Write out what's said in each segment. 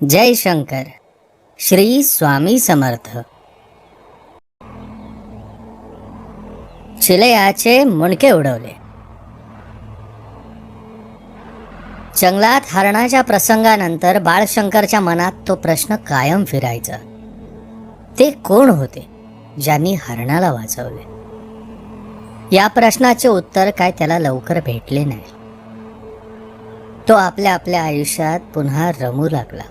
जय शंकर. श्री स्वामी समर्थ. चिलयाचे मुंडके उडवले. जंगलात हरणाच्या प्रसंगानंतर बाळशंकरच्या मनात तो प्रश्न कायम फिरायचा. ते कोण होते ज्यांनी हरणाला वाचवले? या प्रश्नाचे उत्तर काय त्याला लवकर भेटले नाही. तो आपल्या आपल्या आयुष्यात पुन्हा रमू लागला.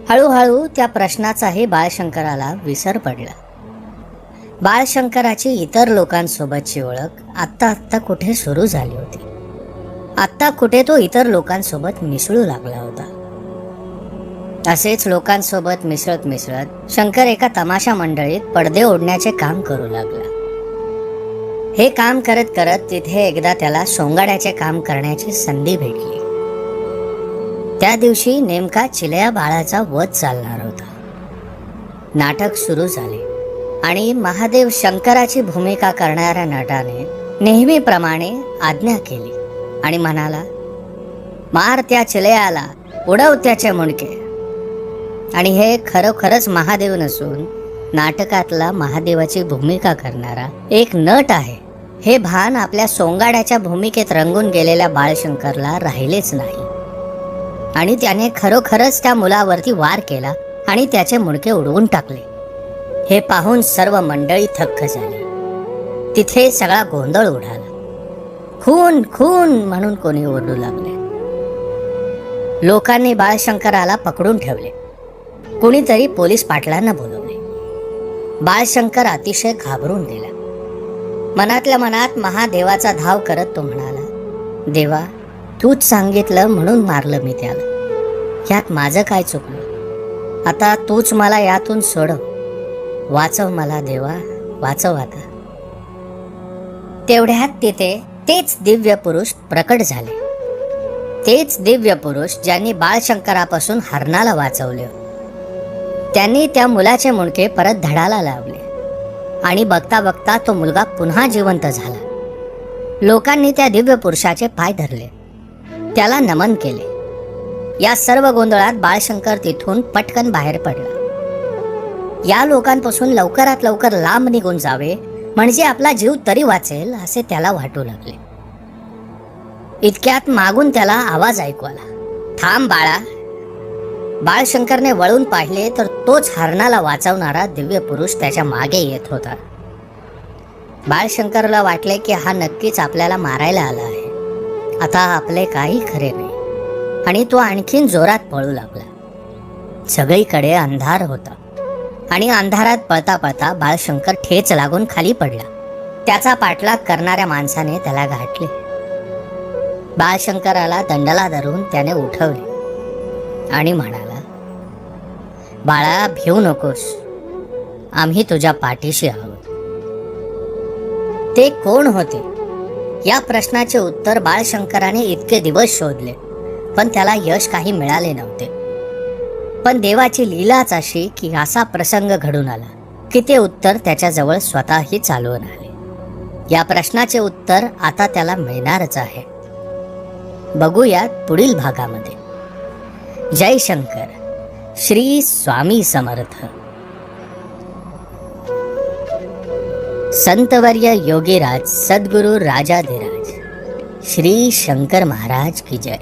हळूहळू त्या प्रश्नाचाही बाळशंकराला विसर पडला. बाळशंकराची इतर लोकांसोबतची ओळख आत्ता कुठे सुरू झाली होती. आत्ता कुठे तो इतर लोकांसोबत मिसळू लागला होता. असेच लोकांसोबत मिसळत शंकर एका तमाशा मंडळीत पडदे ओढण्याचे काम करू लागला. हे काम करत करत तिथे एकदा त्याला सोंगाड्याचे काम करण्याची संधी भेटली. त्या दिवशी नेमका चिलया बाळाचा वध चालणार होता. नाटक सुरू झाले आणि महादेव शंकराची भूमिका करणाऱ्या नटाने नेहमीप्रमाणे आज्ञा केली आणि म्हणाला, मार त्या चिलयाला, उडव त्याचे मुंडके. आणि हे खरोखरच महादेव नसून नाटकातला महादेवाची भूमिका करणारा एक नट आहे हे भान आपल्या सोंगाड्याच्या भूमिकेत रंगून गेलेल्या बाळशंकरला राहिलेच नाही. आणि त्याने खरोखरच त्या मुलावरती वार केला आणि त्याचे मुंडके उडवून टाकले. हे पाहून सर्व मंडळी थक्क झाली. तिथे सगळा गोंधळ उडाला. खून खून म्हणून कोणी ओरडू लागले. लोकांनी बाळशंकराला पकडून ठेवले. कुणीतरी पोलीस पाटलांना बोलवले. बाळशंकर अतिशय घाबरून गेला. मनातल्या मनात महादेवाचा धाव करत तो म्हणाला, देवा, तूच सांगितलं म्हणून मारलं मी त्याला. यात माझं काय चुकलं? आता तूच मला यातून सोडव. वाचव मला देवा, वाचव आता. तेवढ्यात तिथे तेच दिव्य पुरुष प्रकट झाले. तेच दिव्य पुरुष ज्यांनी बाळशंकरापासून हरणाला वाचवले. त्यांनी त्या मुलाचे मुंडके परत धडाला लावले आणि बघता बघता तो मुलगा पुन्हा जिवंत झाला. लोकांनी त्या दिव्य पुरुषाचे पाय धरले, त्याला नमन केले. या सर्व गोंधळात बाळशंकर तिथून पटकन बाहेर पडला. या लोकांपासून लवकरात लवकर लांब निघून जावे म्हणजे आपला जीव तरी वाचेल असे त्याला वाटू लागले. इतक्यात मागून त्याला आवाज ऐकू आला, थांब बाळा. बाळशंकरने वळून पाहिले तर तोच हरणाला वाचवणारा दिव्य पुरुष त्याच्या मागे येत होता. बाळशंकरला वाटले की हा नक्कीच आपल्याला मारायला आला आहे. आता आपले काही खरे नाही आणि तो आणखीन जोरात पळू लागला. सगळीकडे अंधार होता आणि अंधारात पळता पळता बाळशंकर ठेच लागून खाली पडला. त्याचा पाठलाग करणाऱ्या माणसाने त्याला गाठले. बाळशंकराला दंडाला धरून त्याने उठवले आणि म्हणाला, बाळा, भिवू नकोस, आम्ही तुझ्या पाठीशी आहोत. ते कोण होते? या प्रश्नाचे उत्तर बाळशंकराने इतके दिवस शोधले, पण त्याला यश काही मिळाले नव्हते. पण देवाची लीलाच अशी की असा प्रसंग घडून आला की ते उत्तर त्याच्याजवळ स्वतःही चालवून आले. या प्रश्नाचे उत्तर आता त्याला मिळणारच आहे. बघूयात पुढील भागामध्ये. जय शंकर. श्री स्वामी समर्थ. संतवर्य योगीराज सद्गुरु राजाधिराज श्री शंकर महाराज की जय.